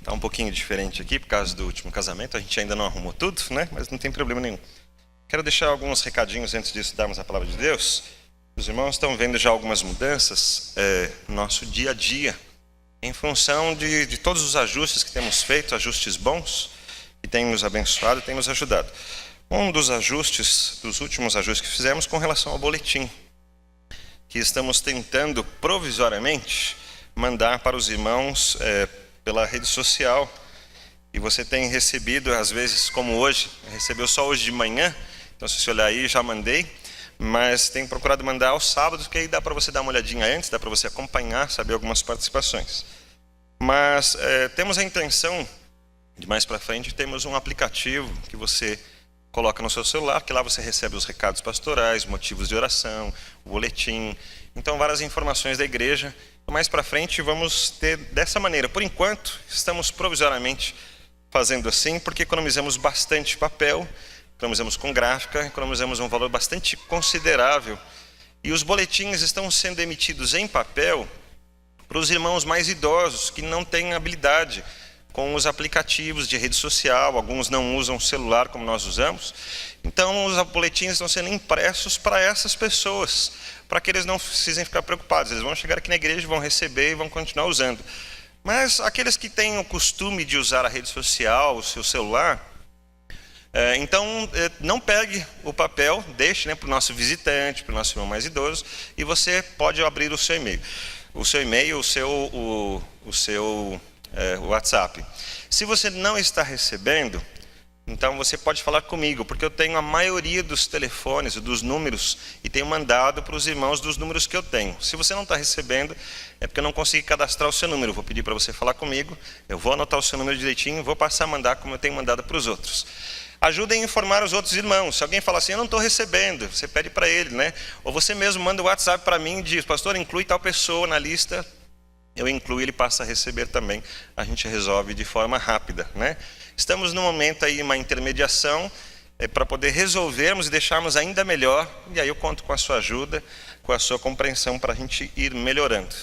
Está um pouquinho diferente aqui por causa do último casamento. A gente ainda não arrumou tudo, né? Mas não tem problema nenhum. Quero deixar alguns recadinhos antes de estudarmos a palavra de Deus. Os irmãos estão vendo já algumas mudanças no nosso dia a dia, em função de todos os ajustes que temos feito, ajustes bons, que têm nos abençoado e têm nos ajudado. Um dos ajustes, dos últimos ajustes que fizemos com relação ao boletim, que estamos tentando provisoriamente mandar para os irmãos pela rede social. E você tem recebido, às vezes, como hoje, recebeu só hoje de manhã, então se você olhar aí, já mandei, mas tem procurado mandar aos sábados, que aí dá para você dar uma olhadinha antes, dá para você acompanhar, saber algumas participações. Mas temos a intenção, de mais para frente, temos um aplicativo que você coloca no seu celular, que lá você recebe os recados pastorais, motivos de oração, o boletim, então várias informações da igreja. Mais para frente vamos ter dessa maneira. Por enquanto, estamos provisoriamente fazendo assim, porque economizamos bastante papel, economizamos com gráfica, economizamos um valor bastante considerável. E os boletins estão sendo emitidos em papel para os irmãos mais idosos, que não têm habilidade com os aplicativos de rede social, alguns não usam celular como nós usamos. Então, os boletins estão sendo impressos para essas pessoas, para que eles não precisem ficar preocupados. Eles vão chegar aqui na igreja, vão receber e vão continuar usando. Mas aqueles que têm o costume de usar a rede social, o seu celular, então não pegue o papel, deixe para o nosso visitante, para o nosso irmão mais idoso, e você pode abrir o seu e-mail. O seu e-mail, o seu WhatsApp. Se você não está recebendo, então você pode falar comigo, porque eu tenho a maioria dos telefones, dos números, e tenho mandado para os irmãos dos números que eu tenho. Se você não está recebendo, é porque eu não consegui cadastrar o seu número. Eu vou pedir para você falar comigo, eu vou anotar o seu número direitinho, vou passar a mandar como eu tenho mandado para os outros. Ajudem a informar os outros irmãos. Se alguém falar assim, eu não estou recebendo, você pede para ele, né? Ou você mesmo manda o WhatsApp para mim e diz, pastor, inclui tal pessoa na lista. Eu incluo, ele passa a receber também. A gente resolve de forma rápida, né? Estamos no momento aí, uma intermediação, para poder resolvermos e deixarmos ainda melhor. E aí eu conto com a sua ajuda, com a sua compreensão, para a gente ir melhorando.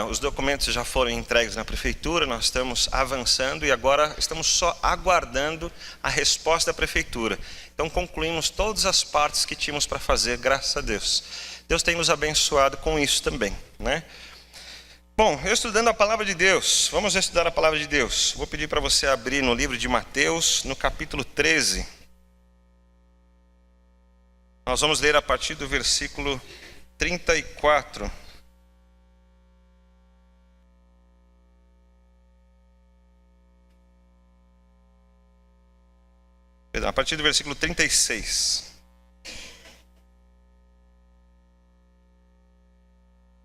Os documentos já foram entregues na prefeitura, nós estamos avançando e agora estamos só aguardando a resposta da prefeitura. Então concluímos todas as partes que tínhamos para fazer, graças a Deus. Deus tem nos abençoado com isso também, né? Bom, eu estudando a palavra de Deus, vamos estudar a palavra de Deus. Vou pedir para você abrir no livro de Mateus, no capítulo 13. Nós vamos ler a partir do versículo 34. Perdão, a partir do versículo 36.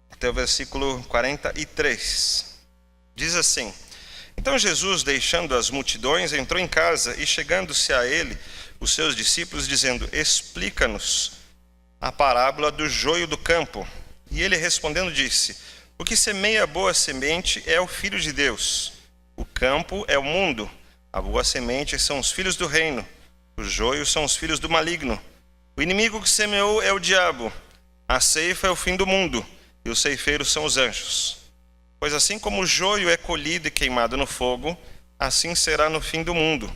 Até o versículo 43. Diz assim: Então Jesus, deixando as multidões, entrou em casa e, chegando-se a ele, os seus discípulos, dizendo, explica-nos a parábola do joio do campo. E ele respondendo disse, o que semeia a boa semente é o Filho de Deus. O campo é o mundo. A boa semente são os filhos do reino. Os joios são os filhos do maligno. O inimigo que semeou é o diabo. A ceifa é o fim do mundo. E os ceifeiros são os anjos. Pois assim como o joio é colhido e queimado no fogo, assim será no fim do mundo.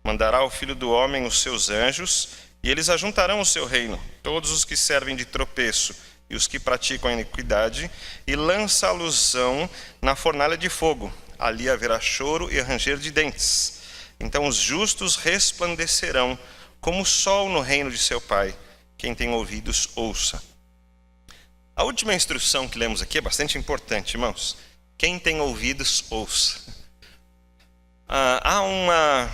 Mandará o Filho do Homem os seus anjos, e eles ajuntarão o seu reino, todos os que servem de tropeço e os que praticam a iniquidade, e lançá-los-ão na fornalha de fogo. Ali haverá choro e ranger de dentes. Então os justos resplandecerão como o sol no reino de seu Pai. Quem tem ouvidos, ouça. A última instrução que lemos aqui é bastante importante, irmãos. Quem tem ouvidos, ouça. Há uma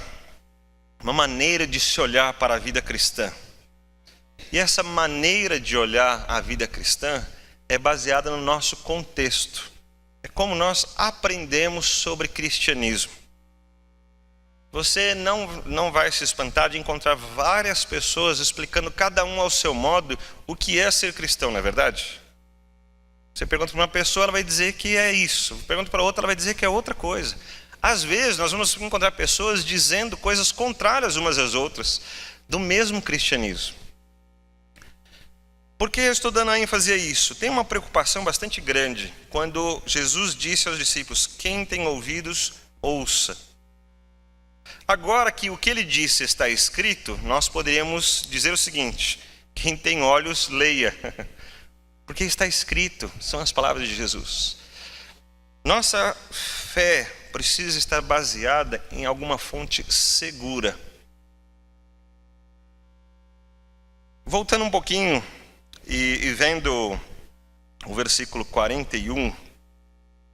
maneira de se olhar para a vida cristã. E essa maneira de olhar a vida cristã é baseada no nosso contexto. É como nós aprendemos sobre cristianismo. Você não vai se espantar de encontrar várias pessoas explicando cada um ao seu modo o que é ser cristão, não é verdade? Você pergunta para uma pessoa, ela vai dizer que é isso. Pergunta para outra, ela vai dizer que é outra coisa. Às vezes, nós vamos encontrar pessoas dizendo coisas contrárias umas às outras, do mesmo cristianismo. Por que eu estou dando a ênfase a isso? Tem uma preocupação bastante grande quando Jesus disse aos discípulos, quem tem ouvidos, ouça. Agora que o que ele disse está escrito, nós poderíamos dizer o seguinte: quem tem olhos, leia. Porque está escrito, são as palavras de Jesus. Nossa fé precisa estar baseada em alguma fonte segura. Voltando um pouquinho e vendo o versículo 41,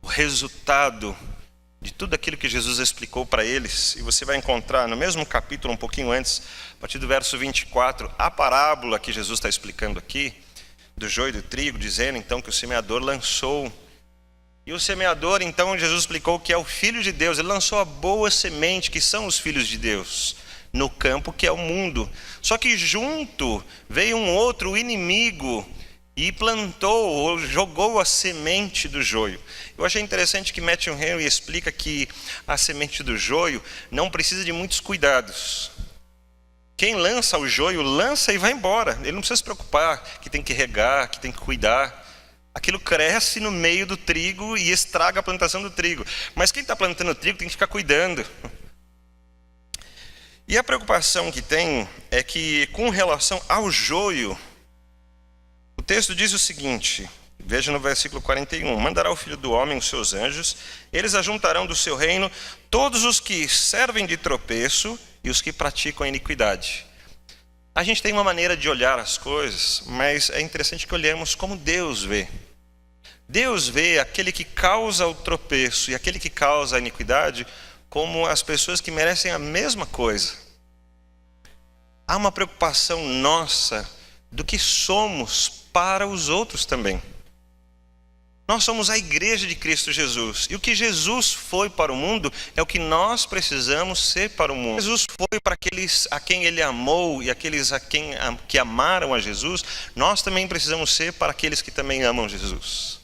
o resultado de tudo aquilo que Jesus explicou para eles, e você vai encontrar no mesmo capítulo, um pouquinho antes, a partir do verso 24, a parábola que Jesus está explicando aqui, do joio e do trigo, dizendo então que o semeador lançou. E o semeador, então, Jesus explicou que é o Filho de Deus. Ele lançou a boa semente, que são os filhos de Deus, no campo que é o mundo. Só que junto veio um outro inimigo e plantou, ou jogou a semente do joio. Eu achei interessante que Matthew Henry explica que a semente do joio não precisa de muitos cuidados. Quem lança o joio, lança e vai embora. Ele não precisa se preocupar que tem que regar, que tem que cuidar. Aquilo cresce no meio do trigo e estraga a plantação do trigo. Mas quem está plantando o trigo tem que ficar cuidando. E a preocupação que tem é que, com relação ao joio, o texto diz o seguinte, veja no versículo 41, mandará o Filho do Homem os seus anjos, eles ajuntarão do seu reino todos os que servem de tropeço e os que praticam a iniquidade. A gente tem uma maneira de olhar as coisas, mas é interessante que olhemos como Deus vê. Deus vê aquele que causa o tropeço e aquele que causa a iniquidade como as pessoas que merecem a mesma coisa. Há uma preocupação nossa do que somos para os outros também. Nós somos a igreja de Cristo Jesus. E o que Jesus foi para o mundo é o que nós precisamos ser para o mundo. Jesus foi para aqueles a quem Ele amou e aqueles que amaram a Jesus. Nós também precisamos ser para aqueles que também amam Jesus.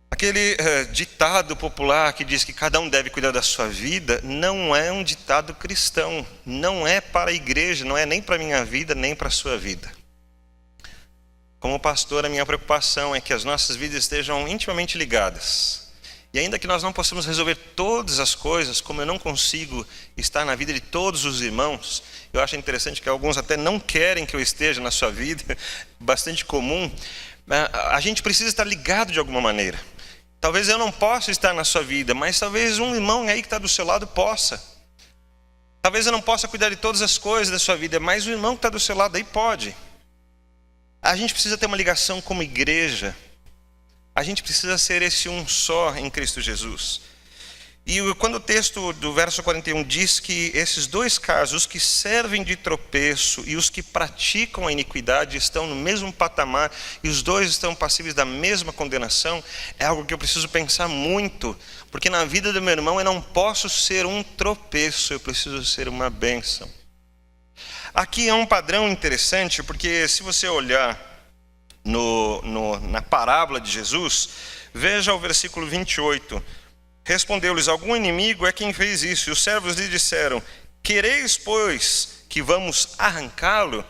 Aquele ditado popular que diz que cada um deve cuidar da sua vida, não é um ditado cristão. Não é para a igreja, não é nem para a minha vida, nem para a sua vida. Como pastor, a minha preocupação é que as nossas vidas estejam intimamente ligadas. E ainda que nós não possamos resolver todas as coisas, como eu não consigo estar na vida de todos os irmãos, eu acho interessante que alguns até não querem que eu esteja na sua vida, bastante comum, a gente precisa estar ligado de alguma maneira. Talvez eu não possa estar na sua vida, mas talvez um irmão aí que está do seu lado possa. Talvez eu não possa cuidar de todas as coisas da sua vida, mas o irmão que está do seu lado aí pode. A gente precisa ter uma ligação como igreja. A gente precisa ser esse um só em Cristo Jesus. E quando o texto do verso 41 diz que esses dois casos, os que servem de tropeço e os que praticam a iniquidade, estão no mesmo patamar e os dois estão passíveis da mesma condenação, é algo que eu preciso pensar muito, porque na vida do meu irmão eu não posso ser um tropeço, eu preciso ser uma bênção. Aqui é um padrão interessante, porque se você olhar na parábola de Jesus, veja o versículo 28. Respondeu-lhes: algum inimigo é quem fez isso. E os servos lhe disseram: quereis, pois, que vamos arrancá-lo?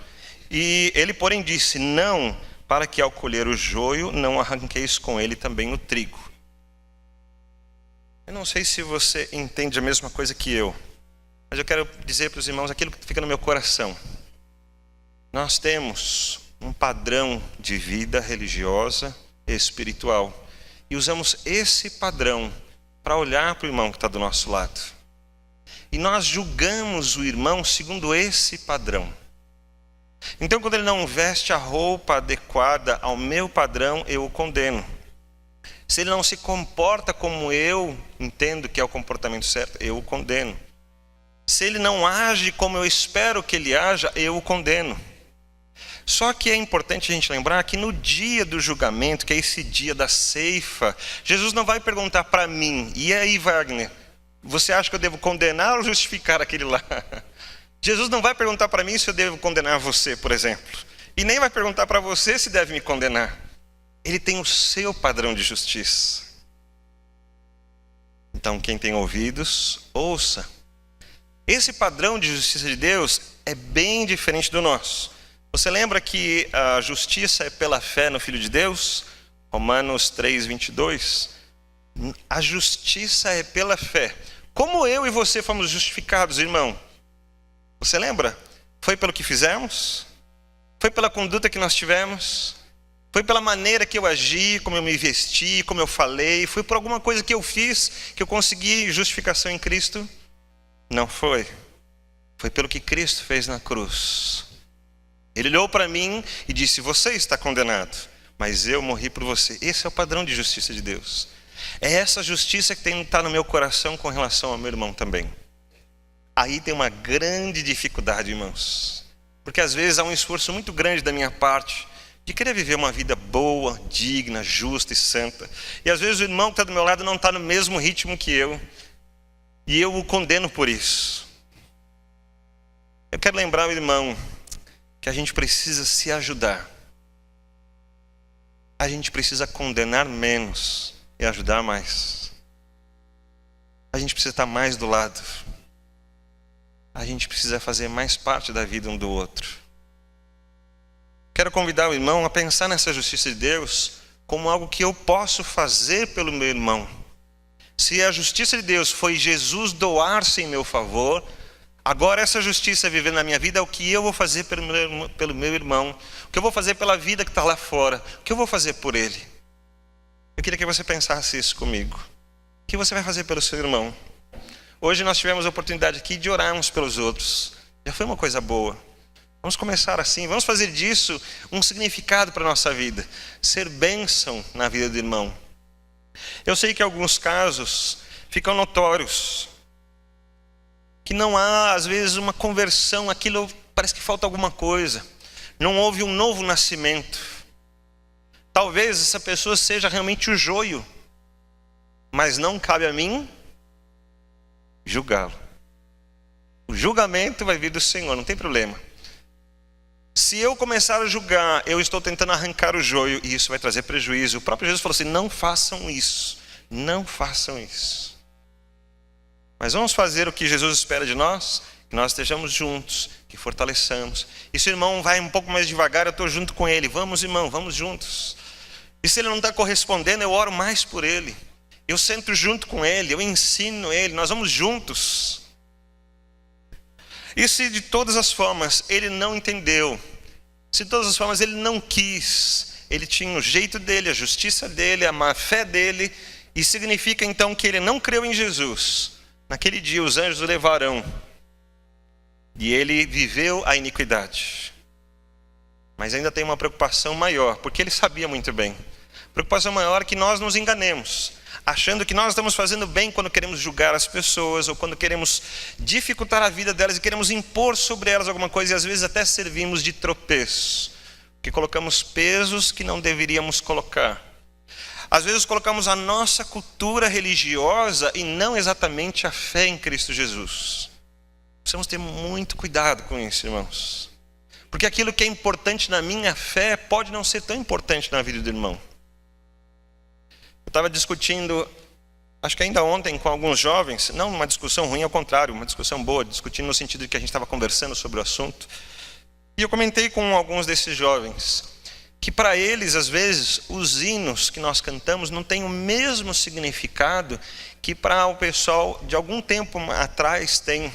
E ele, porém, disse: não, para que ao colher o joio, não arranqueis com ele também o trigo. Eu não sei se você entende a mesma coisa que eu, mas eu quero dizer para os irmãos aquilo que fica no meu coração. Nós temos um padrão de vida religiosa e espiritual. E usamos esse padrão para olhar para o irmão que está do nosso lado. E nós julgamos o irmão segundo esse padrão. Então, quando ele não veste a roupa adequada ao meu padrão, eu o condeno. Se ele não se comporta como eu entendo que é o comportamento certo, eu o condeno. Se ele não age como eu espero que ele haja, eu o condeno. Só que é importante a gente lembrar que no dia do julgamento, que é esse dia da ceifa, Jesus não vai perguntar para mim: e aí, Wagner, você acha que eu devo condenar ou justificar aquele lá? Jesus não vai perguntar para mim se eu devo condenar você, por exemplo. E nem vai perguntar para você se deve me condenar. Ele tem o seu padrão de justiça. Então, quem tem ouvidos, ouça. Esse padrão de justiça de Deus é bem diferente do nosso. Você lembra que a justiça é pela fé no Filho de Deus? Romanos 3, 22. A justiça é pela fé. Como eu e você fomos justificados, irmão? Você lembra? Foi pelo que fizemos? Foi pela conduta que nós tivemos? Foi pela maneira que eu agi, como eu me vesti, como eu falei? Foi por alguma coisa que eu fiz que eu consegui justificação em Cristo? Não foi. Foi pelo que Cristo fez na cruz. Ele olhou para mim e disse: você está condenado, mas eu morri por você. Esse é o padrão de justiça de Deus. É essa justiça que tem que estar no meu coração com relação ao meu irmão também. Aí tem uma grande dificuldade, irmãos. Porque às vezes há um esforço muito grande da minha parte de querer viver uma vida boa, digna, justa e santa. E às vezes o irmão que está do meu lado não está no mesmo ritmo que eu. E eu o condeno por isso. Eu quero lembrar o irmão que a gente precisa se ajudar. A gente precisa condenar menos e ajudar mais. A gente precisa estar mais do lado. A gente precisa fazer mais parte da vida um do outro. Quero convidar o irmão a pensar nessa justiça de Deus como algo que eu posso fazer pelo meu irmão. Se a justiça de Deus foi Jesus doar-se em meu favor, agora essa justiça viver na minha vida é o que eu vou fazer pelo meu irmão, o que eu vou fazer pela vida que está lá fora, o que eu vou fazer por ele. Eu queria que você pensasse isso comigo. O que você vai fazer pelo seu irmão? Hoje nós tivemos a oportunidade aqui de orarmos pelos outros. Já foi uma coisa boa. Vamos começar assim, vamos fazer disso um significado para a nossa vida. Ser bênção na vida do irmão. Eu sei que alguns casos ficam notórios. Que não há, às vezes, uma conversão, aquilo parece que falta alguma coisa. Não houve um novo nascimento. Talvez essa pessoa seja realmente o joio. Mas não cabe a mim julgá-lo. O julgamento vai vir do Senhor, não tem problema. Se eu começar a julgar, eu estou tentando arrancar o joio e isso vai trazer prejuízo. O próprio Jesus falou assim: não façam isso, não façam isso. Mas vamos fazer o que Jesus espera de nós, que nós estejamos juntos, que fortaleçamos. E se o irmão vai um pouco mais devagar, eu estou junto com ele. Vamos, irmão, vamos juntos. E se ele não está correspondendo, eu oro mais por ele. Eu sento junto com ele, eu ensino ele, nós vamos juntos. E se de todas as formas ele não entendeu, se de todas as formas ele não quis, ele tinha o jeito dele, a justiça dele, a má fé dele, e significa então que ele não creu em Jesus, naquele dia os anjos o levarão, e ele viveu a iniquidade. Mas ainda tem uma preocupação maior, porque ele sabia muito bem. A preocupação maior é que nós nos enganemos, achando que nós estamos fazendo bem quando queremos julgar as pessoas, ou quando queremos dificultar a vida delas e queremos impor sobre elas alguma coisa, e às vezes até servimos de tropeço, que colocamos pesos que não deveríamos colocar. Às vezes colocamos a nossa cultura religiosa e não exatamente a fé em Cristo Jesus. Precisamos ter muito cuidado com isso, irmãos. Porque aquilo que é importante na minha fé pode não ser tão importante na vida do irmão. Eu estava discutindo, acho que ainda ontem, com alguns jovens, não uma discussão ruim, ao contrário, uma discussão boa, discutindo no sentido de que a gente estava conversando sobre o assunto. E eu comentei com alguns desses jovens que para eles, às vezes, os hinos que nós cantamos não têm o mesmo significado que para o pessoal de algum tempo atrás tem.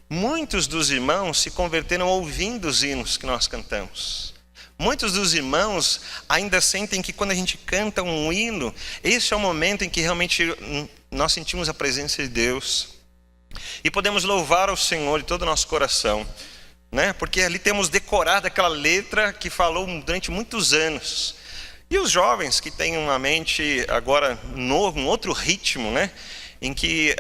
Muitos dos irmãos se converteram ouvindo os hinos que nós cantamos. Muitos dos irmãos ainda sentem que quando a gente canta um hino, esse é o momento em que realmente nós sentimos a presença de Deus. E podemos louvar ao Senhor de todo o nosso coração, né? Porque ali temos decorado aquela letra que falou durante muitos anos. E os jovens que têm uma mente agora nova, um outro ritmo, né? Em que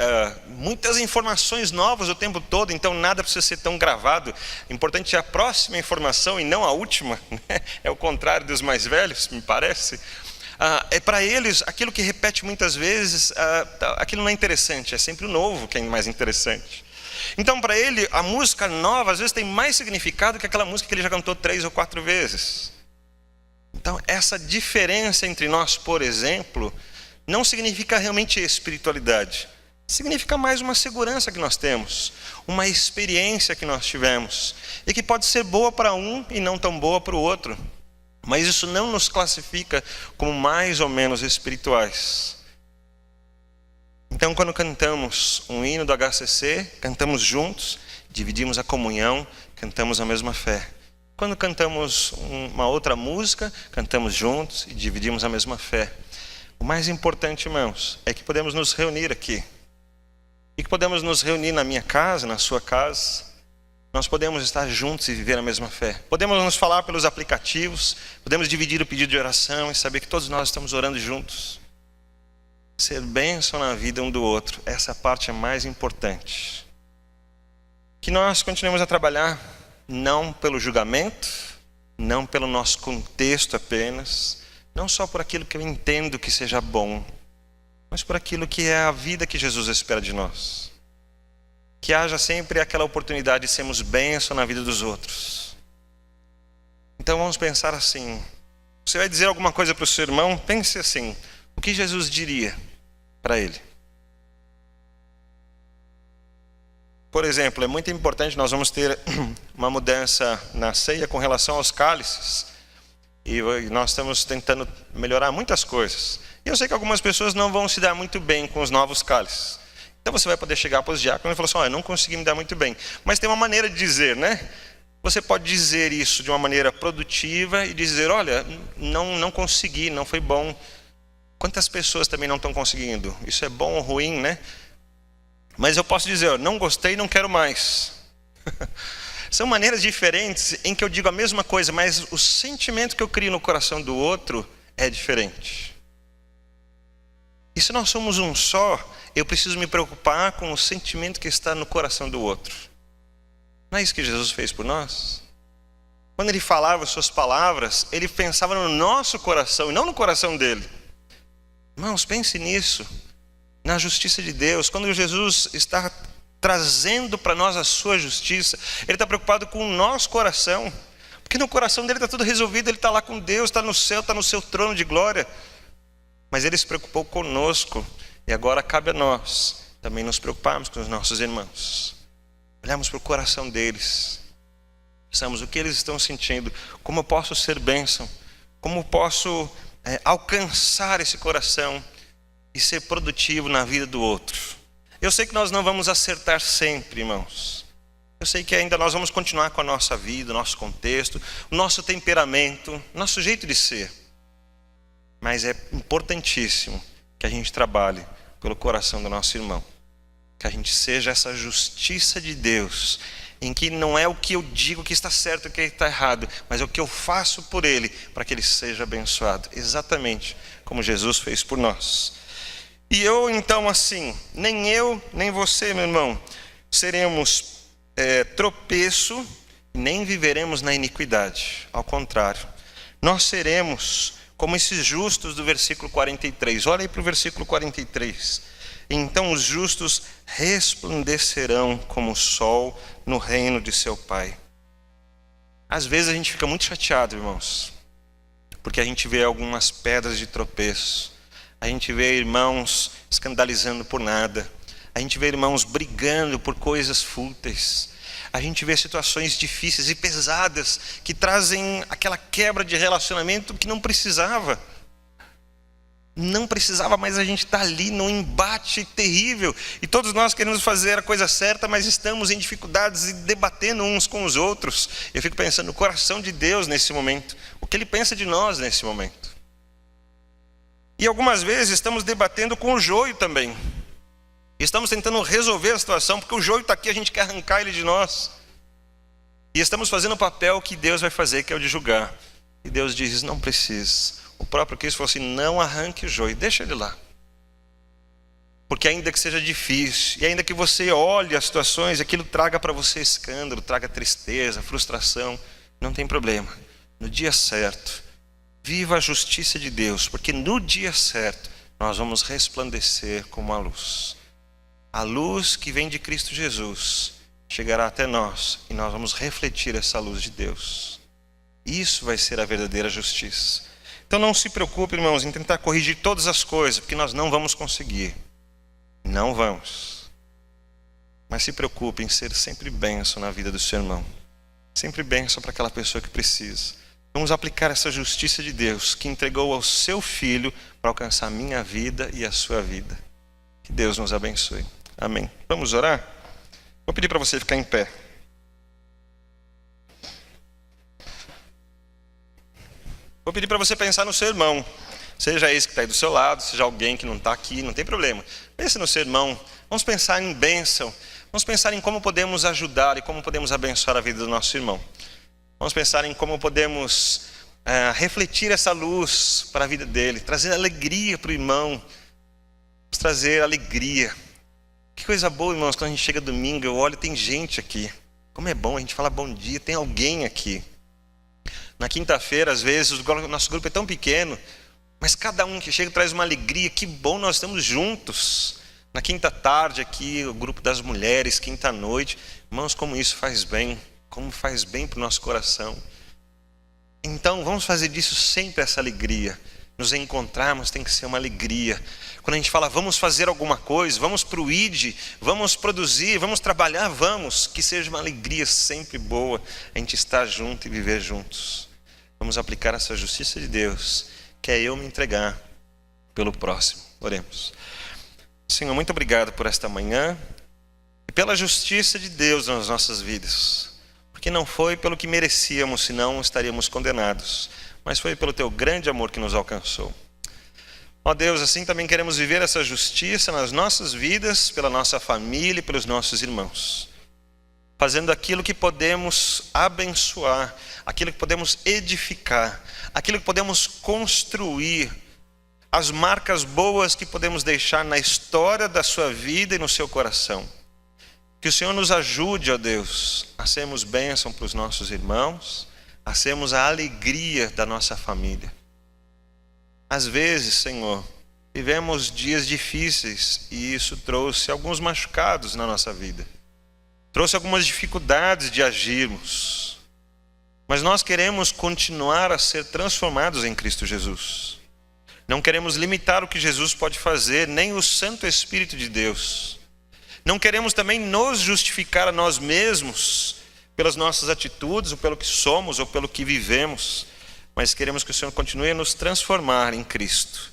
muitas informações novas o tempo todo, então nada precisa ser tão gravado. Importante é a próxima informação e não a última, né? É o contrário dos mais velhos, me parece. É para eles, aquilo que repete muitas vezes, aquilo não é interessante, é sempre o novo que é mais interessante. Então para ele, a música nova às vezes tem mais significado que aquela música que ele já cantou 3 ou 4 vezes. Então essa diferença entre nós, por exemplo, não significa realmente espiritualidade. Significa mais uma segurança que nós temos, uma experiência que nós tivemos, e que pode ser boa para um e não tão boa para o outro. Mas isso não nos classifica como mais ou menos espirituais. Então, quando cantamos um hino do HCC, cantamos juntos, dividimos a comunhão, cantamos a mesma fé. Quando cantamos uma outra música, cantamos juntos e dividimos a mesma fé. O mais importante, irmãos, é que podemos nos reunir aqui. E que podemos nos reunir na minha casa, na sua casa. Nós podemos estar juntos e viver a mesma fé. Podemos nos falar pelos aplicativos, podemos dividir o pedido de oração e saber que todos nós estamos orando juntos. Ser bênção na vida um do outro, essa parte é mais importante. Que nós continuemos a trabalhar não pelo julgamento, não pelo nosso contexto apenas, não só por aquilo que eu entendo que seja bom, mas por aquilo que é a vida que Jesus espera de nós. Que haja sempre aquela oportunidade de sermos bênção na vida dos outros. Então vamos pensar assim, você vai dizer alguma coisa para o seu irmão, pense assim, o que Jesus diria para ele? Por exemplo, é muito importante, nós vamos ter uma mudança na ceia com relação aos cálices. E nós estamos tentando melhorar muitas coisas. E eu sei que algumas pessoas não vão se dar muito bem com os novos cálices. Então você vai poder chegar para os diáconos e falar assim, eu não consegui me dar muito bem. Mas tem uma maneira de dizer, né? Você pode dizer isso de uma maneira produtiva e dizer, olha, não consegui, não foi bom. Quantas pessoas também não estão conseguindo? Isso é bom ou ruim, né? Mas eu posso dizer, não gostei, não quero mais. São maneiras diferentes em que eu digo a mesma coisa, mas o sentimento que eu crio no coração do outro é diferente. E se nós somos um só, eu preciso me preocupar com o sentimento que está no coração do outro. Não é isso que Jesus fez por nós? Quando ele falava as suas palavras, ele pensava no nosso coração e não no coração dele. Irmãos, pense nisso. Na justiça de Deus, quando Jesus está trazendo para nós a sua justiça, ele está preocupado com o nosso coração, porque no coração dele está tudo resolvido, ele está lá com Deus, está no céu, está no seu trono de glória, mas ele se preocupou conosco, e agora cabe a nós também nos preocuparmos com os nossos irmãos, olharmos para o coração deles, pensamos o que eles estão sentindo, como eu posso ser bênção, como eu posso alcançar esse coração, e ser produtivo na vida do outro. Eu sei que nós não vamos acertar sempre, irmãos. Eu sei que ainda nós vamos continuar com a nossa vida, o nosso contexto, o nosso temperamento, o nosso jeito de ser. Mas é importantíssimo que a gente trabalhe pelo coração do nosso irmão. Que a gente seja essa justiça de Deus, em que não é o que eu digo que está certo e o que está errado, mas é o que eu faço por ele, para que ele seja abençoado. Exatamente como Jesus fez por nós. E eu, então, assim, nem eu, nem você, meu irmão, seremos tropeço, nem viveremos na iniquidade. Ao contrário, nós seremos como esses justos do versículo 43. Olha aí para o versículo 43. Então os justos resplandecerão como o sol no reino de seu Pai. Às vezes a gente fica muito chateado, irmãos, porque a gente vê algumas pedras de tropeço. A gente vê irmãos escandalizando por nada. A gente vê irmãos brigando por coisas fúteis. A gente vê situações difíceis e pesadas que trazem aquela quebra de relacionamento que não precisava. Não precisava, mas a gente está ali num embate terrível. E todos nós queremos fazer a coisa certa, mas estamos em dificuldades e debatendo uns com os outros. Eu fico pensando no coração de Deus nesse momento. O que Ele pensa de nós nesse momento. E algumas vezes estamos debatendo com o joio também. Estamos tentando resolver a situação, porque o joio está aqui, a gente quer arrancar ele de nós. E estamos fazendo o papel que Deus vai fazer, que é o de julgar. E Deus diz, não precisa. O próprio Cristo falou assim, não arranque o joio, deixa ele lá. Porque ainda que seja difícil, e ainda que você olhe as situações, aquilo traga para você escândalo, traga tristeza, frustração, não tem problema. No dia certo, viva a justiça de Deus, porque no dia certo nós vamos resplandecer como a luz. A luz que vem de Cristo Jesus chegará até nós e nós vamos refletir essa luz de Deus. Isso vai ser a verdadeira justiça. Então não se preocupe, irmãos, em tentar corrigir todas as coisas, porque nós não vamos conseguir. Não vamos. Mas se preocupe em ser sempre bênção na vida do seu irmão. Sempre bênção para aquela pessoa que precisa. Vamos aplicar essa justiça de Deus que entregou ao seu Filho para alcançar a minha vida e a sua vida. Que Deus nos abençoe. Amém. Vamos orar? Vou pedir para você ficar em pé. Vou pedir para você pensar no seu irmão. Seja esse que está aí do seu lado, seja alguém que não está aqui, não tem problema. Pense no seu irmão. Vamos pensar em bênção. Vamos pensar em como podemos ajudar e como podemos abençoar a vida do nosso irmão. Vamos pensar em como podemos refletir essa luz para a vida dele, trazer alegria para o irmão. Vamos trazer alegria. Que coisa boa, irmãos, quando a gente chega domingo, eu olho, tem gente aqui. Como é bom, a gente fala bom dia, tem alguém aqui. Na quinta-feira, às vezes, o nosso grupo é tão pequeno, mas cada um que chega traz uma alegria. Que bom, nós estamos juntos. Na quinta tarde aqui, o grupo das mulheres, quinta noite. Irmãos, como isso faz bem, como faz bem para o nosso coração. Então, vamos fazer disso sempre essa alegria. Nos encontrarmos tem que ser uma alegria. Quando a gente fala, vamos fazer alguma coisa, vamos para o ID, vamos produzir, vamos trabalhar, vamos. Que seja uma alegria sempre boa a gente estar junto e viver juntos. Vamos aplicar essa justiça de Deus, que é eu me entregar pelo próximo. Oremos. Senhor, muito obrigado por esta manhã e pela justiça de Deus nas nossas vidas. Porque não foi pelo que merecíamos, senão estaríamos condenados. Mas foi pelo teu grande amor que nos alcançou. Ó Deus, assim também queremos viver essa justiça nas nossas vidas, pela nossa família e pelos nossos irmãos. Fazendo aquilo que podemos abençoar, aquilo que podemos edificar, aquilo que podemos construir, as marcas boas que podemos deixar na história da sua vida e no seu coração. Que o Senhor nos ajude, ó Deus, a sermos bênção para os nossos irmãos, a sermos a alegria da nossa família. Às vezes, Senhor, vivemos dias difíceis e isso trouxe alguns machucados na nossa vida. Trouxe algumas dificuldades de agirmos. Mas nós queremos continuar a ser transformados em Cristo Jesus. Não queremos limitar o que Jesus pode fazer, nem o Santo Espírito de Deus. Não queremos também nos justificar a nós mesmos pelas nossas atitudes, ou pelo que somos, ou pelo que vivemos. Mas queremos que o Senhor continue a nos transformar em Cristo.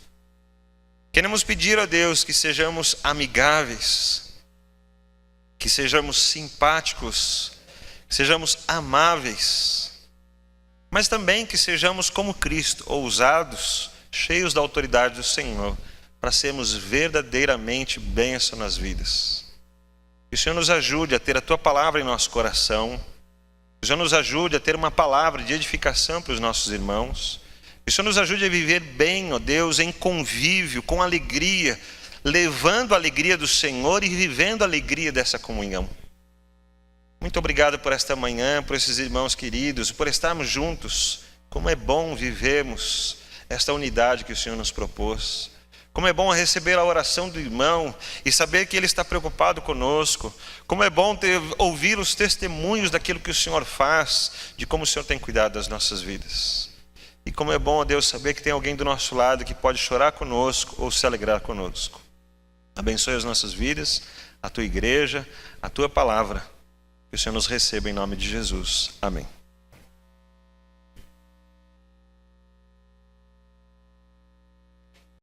Queremos pedir a Deus que sejamos amigáveis, que sejamos simpáticos, que sejamos amáveis, mas também que sejamos como Cristo, ousados, cheios da autoridade do Senhor, para sermos verdadeiramente bênção nas vidas. Que o Senhor nos ajude a ter a Tua palavra em nosso coração. Que o Senhor nos ajude a ter uma palavra de edificação para os nossos irmãos. Que o Senhor nos ajude a viver bem, ó Deus, em convívio, com alegria, levando a alegria do Senhor e vivendo a alegria dessa comunhão. Muito obrigado por esta manhã, por esses irmãos queridos, por estarmos juntos. Como é bom vivermos esta unidade que o Senhor nos propôs. Como é bom receber a oração do irmão e saber que ele está preocupado conosco. Como é bom ouvir os testemunhos daquilo que o Senhor faz, de como o Senhor tem cuidado das nossas vidas. E como é bom, ó Deus, saber que tem alguém do nosso lado que pode chorar conosco ou se alegrar conosco. Abençoe as nossas vidas, a Tua igreja, a Tua palavra. Que o Senhor nos receba em nome de Jesus. Amém.